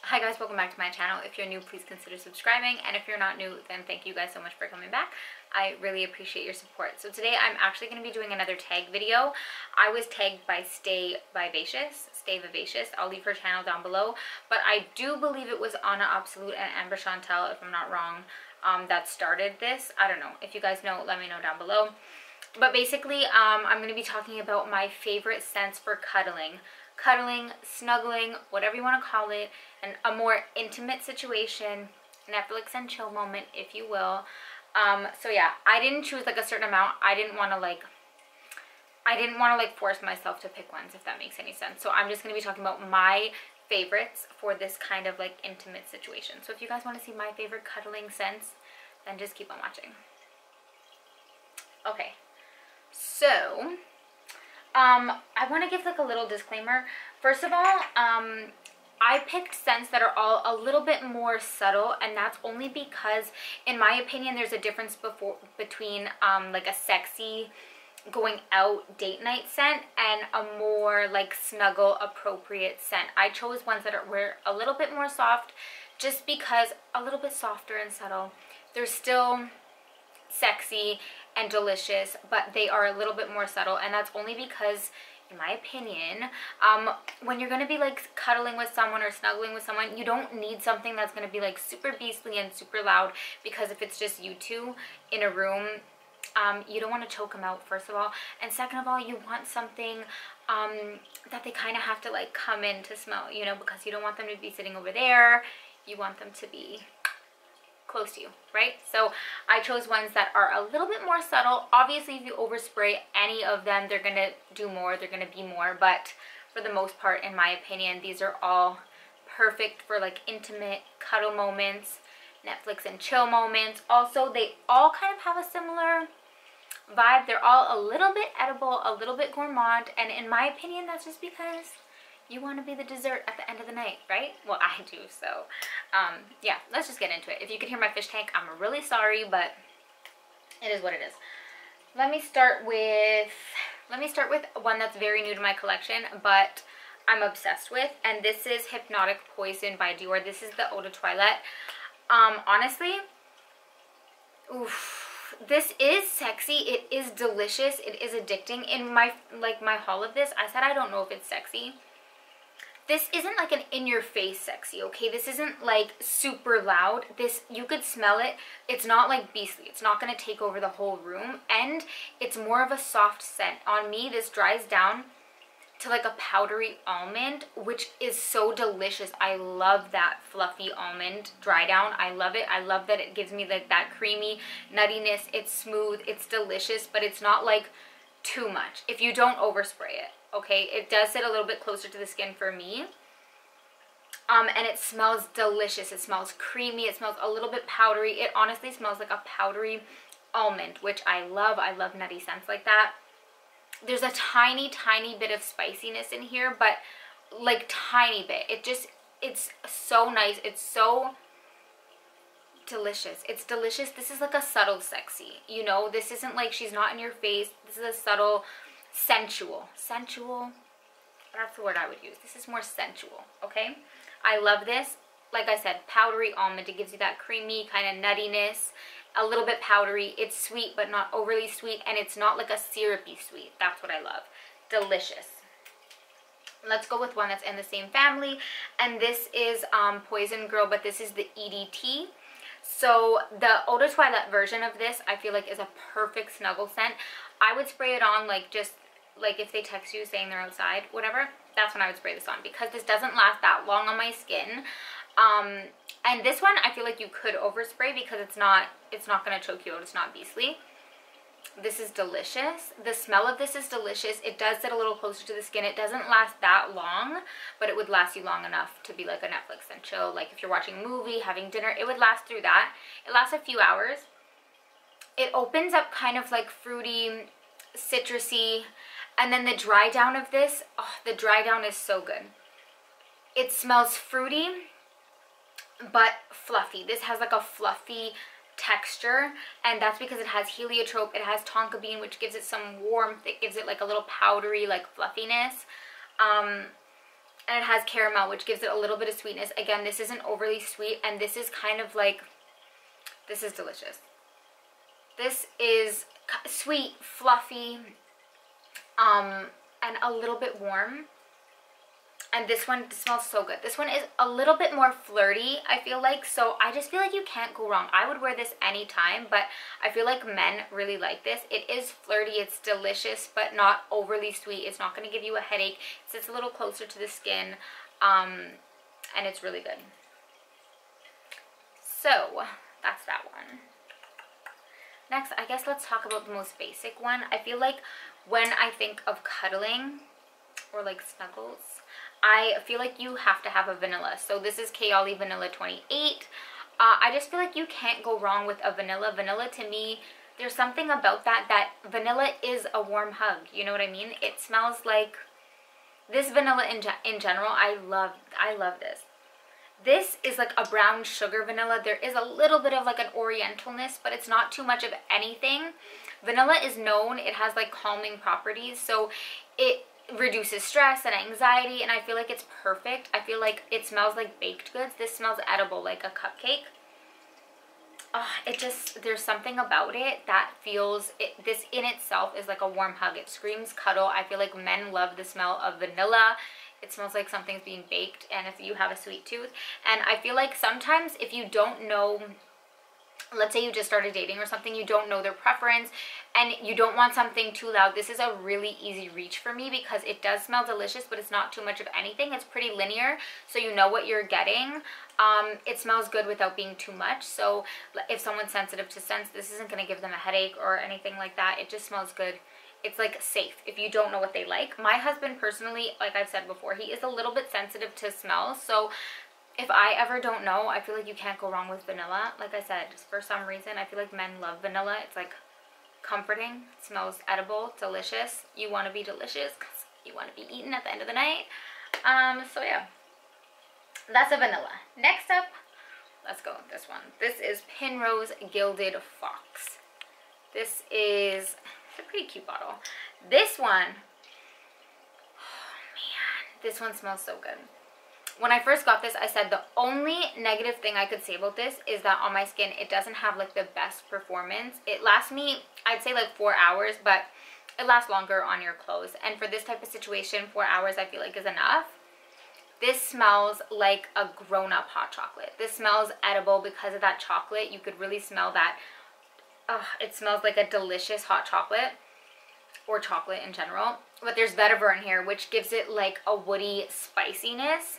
Hi guys, welcome back to my channel. If you're new, please consider subscribing, and if you're not new, then thank you guys so much for coming back. I really appreciate your support. So today I'm actually going to be doing another tag video. I was tagged by Stay Vivacious. I'll leave her channel down below, but I do believe it was Anna Absolute and Amber Chantel, if I'm not wrong, that started this. I don't know. If you guys know, let me know down below. But basically, I'm going to be talking about my favorite scents for cuddling, snuggling, whatever you want to call it, and a more intimate situation, Netflix and chill moment, if you will. So yeah, I didn't choose like a certain amount. I didn't want to like force myself to pick ones, if that makes any sense. So I'm just going to be talking about my favorites for this kind of like intimate situation. So if you guys want to see my favorite cuddling scents, then just keep on watching. Okay, so I want to give like a little disclaimer. First of all, I picked scents that are all a little bit more subtle, and that's only because, in my opinion, there's a difference between like a sexy going out date night scent and a more like snuggle appropriate scent. I chose ones that were a little bit more soft, just because a little bit softer and subtle. They're still sexy and delicious, but they are a little bit more subtle, and that's only because, in my opinion, when you're going to be like cuddling with someone or snuggling with someone, you don't need something that's going to be like super beastly and super loud, because if it's just you two in a room, you don't want to choke them out, first of all, and second of all, you want something that they kind of have to like come in to smell, you know, because you don't want them to be sitting over there. You want them to be close to you, right? So I chose ones that are a little bit more subtle. Obviously, if you overspray any of them, they're gonna do more, they're gonna be more, but for the most part, in my opinion, these are all perfect for like intimate cuddle moments, Netflix and chill moments. Also, they all kind of have a similar vibe. They're all a little bit edible, a little bit gourmand, and in my opinion, that's just because you want to be the dessert at the end of the night, right? Well, I do. So yeah, let's just get into it. If you could hear my fish tank, I'm really sorry, but it is what it is. Let me start with one that's very new to my collection, but I'm obsessed with, and this is Hypnotic Poison by Dior. This is the Eau de Toilette. Honestly, oof, this is sexy, it is delicious, it is addicting. In my haul of this, I said I don't know if it's sexy. This isn't like an in-your-face sexy, okay? This isn't like super loud. This, you could smell it. It's not like beastly. It's not going to take over the whole room. And it's more of a soft scent. On me, this dries down to like a powdery almond, which is so delicious. I love that fluffy almond dry down. I love it. I love that it gives me like that creamy nuttiness. It's smooth. It's delicious, but it's not like too much if you don't overspray it. Okay, it does sit a little bit closer to the skin for me, and it smells delicious. It smells creamy. It smells a little bit powdery. It honestly smells like a powdery almond, which I love. I love nutty scents like that. There's a tiny bit of spiciness in here, but like tiny bit. It's so nice. It's so delicious. It's delicious. This is like a subtle sexy, you know? This isn't like she's not in your face. This is a subtle sensual, that's the word I would use. This is more sensual, okay? I love this. Like I said, powdery almond. It gives you that creamy kind of nuttiness, a little bit powdery. It's sweet, but not overly sweet, and it's not like a syrupy sweet. That's what I love. Delicious. Let's go with one that's in the same family, and this is Poison Girl, but this is the EDT. So the Eau de Toilette version of this, I feel like, is a perfect snuggle scent. I would spray it on like just like if they text you saying they're outside, whatever, that's when I would spray this on, because this doesn't last that long on my skin. And this one I feel like you could overspray because it's not going to choke you out. It's not beastly. This is delicious. The smell of this is delicious. It does sit a little closer to the skin. It doesn't last that long, but it would last you long enough to be like a Netflix and chill. Like if you're watching a movie, having dinner, it would last through that. It lasts a few hours. It opens up kind of like fruity, citrusy, and then the dry down of this, oh, the dry down is so good. It smells fruity, but fluffy. This has like a fluffy texture, and that's because it has heliotrope, it has tonka bean, which gives it some warmth. It gives it like a little powdery like fluffiness. And it has caramel, which gives it a little bit of sweetness. Again, this isn't overly sweet, and this is kind of like, this is delicious. This is sweet, fluffy, and a little bit warm. And this one smells so good. This one is a little bit more flirty, I feel like. So I just feel like you can't go wrong. I would wear this anytime, but I feel like men really like this. It is flirty, it's delicious, but not overly sweet. It's not going to give you a headache. It sits a little closer to the skin, and it's really good. So that's that one. Next, I guess let's talk about the most basic one. I feel like when I think of cuddling or like snuggles, I feel like you have to have a vanilla. So this is Kayali Vanilla 28. I just feel like you can't go wrong with a vanilla. Vanilla, to me, there's something about that vanilla is a warm hug. You know what I mean? It smells like this vanilla in general. I love this. This is like a brown sugar vanilla. There is a little bit of like an orientalness, but it's not too much of anything. Vanilla is known, it has like calming properties, so it reduces stress and anxiety, and I feel like it's perfect. I feel like it smells like baked goods. This smells edible, like a cupcake. It just, there's something about it that feels, this in itself is like a warm hug. It screams cuddle. I feel like men love the smell of vanilla. It smells like something's being baked, and if you have a sweet tooth. And I feel like sometimes if you don't know, let's say you just started dating or something, you don't know their preference and you don't want something too loud, this is a really easy reach for me because it does smell delicious, but it's not too much of anything. It's pretty linear, so you know what you're getting. It smells good without being too much, so if someone's sensitive to scents, this isn't going to give them a headache or anything like that. It just smells good. It's like safe if you don't know what they like. My husband personally, like I've said before, he is a little bit sensitive to smells, so if I ever don't know, I feel like you can't go wrong with vanilla. Like I said, for some reason, I feel like men love vanilla. It's like comforting. It smells edible, delicious. You want to be delicious because you want to be eaten at the end of the night. So yeah, that's a vanilla. Next up, let's go with this one. This is Penrose Gilded Fox. This is a pretty cute bottle. This one, oh man, this one smells so good. When I first got this, I said the only negative thing I could say about this is that on my skin, it doesn't have like the best performance. It lasts me, I'd say like 4 hours, but it lasts longer on your clothes. And for this type of situation, 4 hours I feel like is enough. This smells like a grown-up hot chocolate. This smells edible because of that chocolate. You could really smell that. It smells like a delicious hot chocolate, or chocolate in general. But there's vetiver in here, which gives it like a woody spiciness.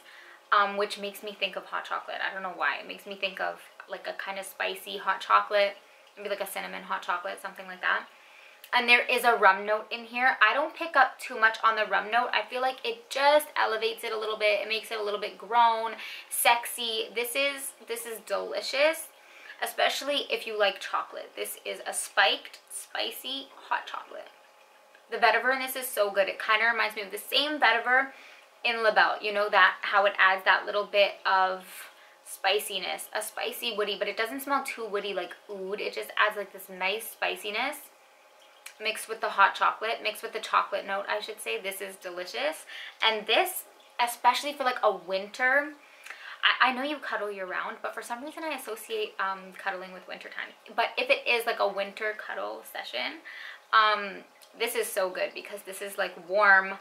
Which makes me think of hot chocolate. I don't know why. It makes me think of like a kind of spicy hot chocolate, maybe like a cinnamon hot chocolate, something like that. And there is a rum note in here. I don't pick up too much on the rum note. I feel like it just elevates it a little bit. It makes it a little bit grown, sexy. This is delicious, especially if you like chocolate. This is a spiked, spicy hot chocolate. The vetiver in this is so good. It kind of reminds me of the same vetiver in La Belle, you know, that how it adds that little bit of spiciness, a spicy woody, but it doesn't smell too woody like oud. It just adds like this nice spiciness mixed with the hot chocolate, mixed with the chocolate note, I should say. This is delicious. And this, especially for like a winter, I know you cuddle year round, but for some reason I associate cuddling with winter time. But if it is like a winter cuddle session, this is so good because this is like warm,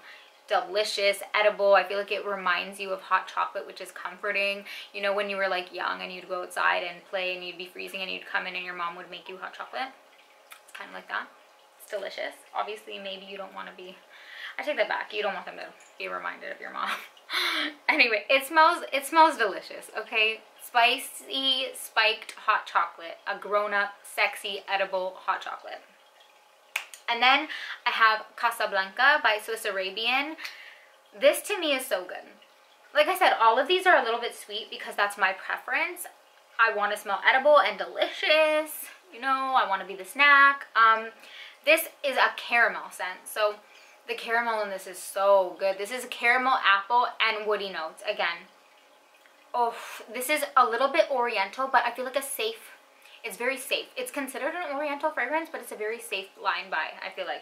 delicious, edible. I feel like it reminds you of hot chocolate, which is comforting. You know, when you were like young and you'd go outside and play and you'd be freezing and you'd come in and your mom would make you hot chocolate. It's kind of like that. It's delicious. Obviously, maybe you don't want to be, I take that back. You don't want them to be reminded of your mom. Anyway, it smells delicious, okay? Spicy, spiked hot chocolate. A grown-up, sexy, edible hot chocolate. And then I have Casablanca by Swiss Arabian. This to me is so good. Like I said, all of these are a little bit sweet because that's my preference. I want to smell edible and delicious. You know, I want to be the snack. This is a caramel scent. So the caramel in this is so good. This is caramel, apple, and woody notes again. Oh, this is a little bit oriental, but I feel like a safe, it's very safe. It's considered an oriental fragrance, but it's a very safe line by, I feel like.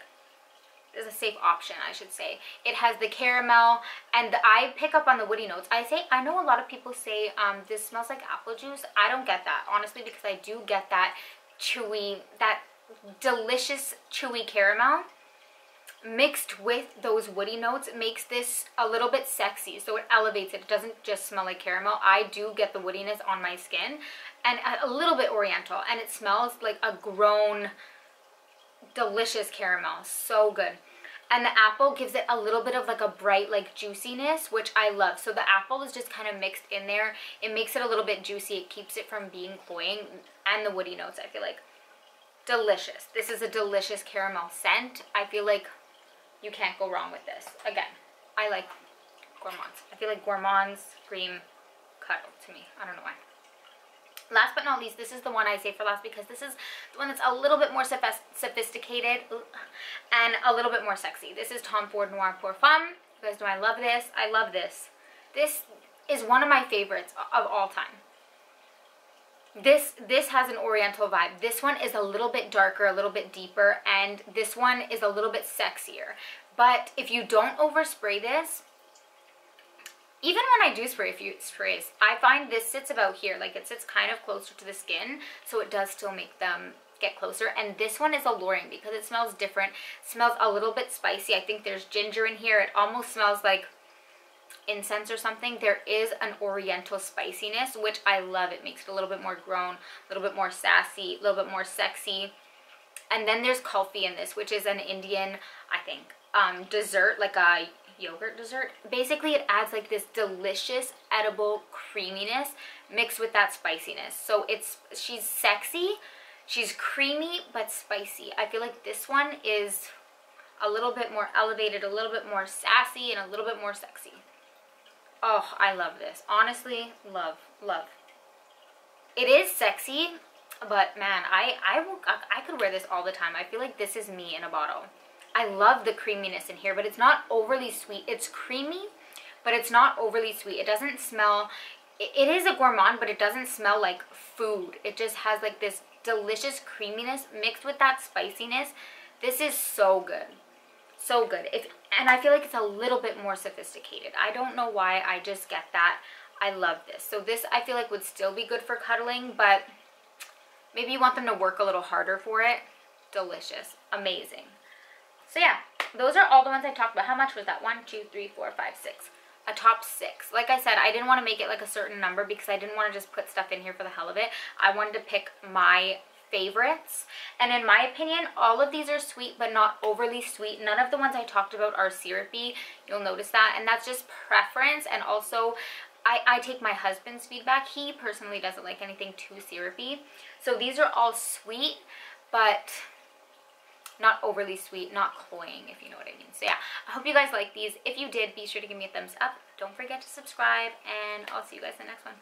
is a safe option, I should say. It has the caramel, and I pick up on the woody notes. I know a lot of people say this smells like apple juice. I don't get that, honestly, because I do get that chewy, that delicious chewy caramel mixed with those woody notes makes this a little bit sexy, so it elevates it. It doesn't just smell like caramel. I do get the woodiness on my skin, and a little bit oriental, and it smells like a grown delicious caramel. So good. And the apple gives it a little bit of like a bright like juiciness, which I love. So the apple is just kind of mixed in there. It makes it a little bit juicy. It keeps it from being cloying, and the woody notes, I feel like, delicious. This is a delicious caramel scent. I feel like you can't go wrong with this. Again, I like gourmands. I feel like gourmands scream cuddle to me. I don't know why. Last but not least, this is the one I save for last because this is the one that's a little bit more sophisticated and a little bit more sexy. This is Tom Ford Noir Perfume. You guys know I love this. I love this. This is one of my favorites of all time. This has an oriental vibe. This one is a little bit darker, a little bit deeper, and this one is a little bit sexier. But if you don't overspray this, even when I do spray a few sprays, I find this sits about here. Like, it sits kind of closer to the skin, so it does still make them get closer. And this one is alluring because it smells different. It smells a little bit spicy. I think there's ginger in here. It almost smells like incense or something. There is an oriental spiciness, which I love. It makes it a little bit more grown, a little bit more sassy, a little bit more sexy. And then there's kulfi in this, which is an Indian, I think, dessert, like a yogurt dessert. Basically, it adds like this delicious edible creaminess mixed with that spiciness. So she's sexy, she's creamy, but spicy. I feel like this one is a little bit more elevated, a little bit more sassy, and a little bit more sexy. Oh, I love this. Honestly, love, love. It is sexy, but man, I could wear this all the time. I feel like this is me in a bottle. I love the creaminess in here, but it's not overly sweet. It's creamy, but it's not overly sweet. It doesn't smell, it is a gourmand, but it doesn't smell like food. It just has like this delicious creaminess mixed with that spiciness. This is so good. So good. And I feel like it's a little bit more sophisticated. I don't know why, I just get that. I love this. So this I feel like would still be good for cuddling, but maybe you want them to work a little harder for it. Delicious. Amazing. So yeah, those are all the ones I talked about. How much was that? 1, 2, 3, 4, 5, 6. A top 6. Like I said, I didn't want to make it like a certain number because I didn't want to just put stuff in here for the hell of it. I wanted to pick my favorites, and in my opinion, all of these are sweet but not overly sweet. None of the ones I talked about are syrupy. You'll notice that, and that's just preference. And also I take my husband's feedback. He personally doesn't like anything too syrupy. So these are all sweet but not overly sweet, not cloying, if you know what I mean. So yeah, I hope you guys like these. If you did, be sure to give me a thumbs up. Don't forget to subscribe, and I'll see you guys in the next one.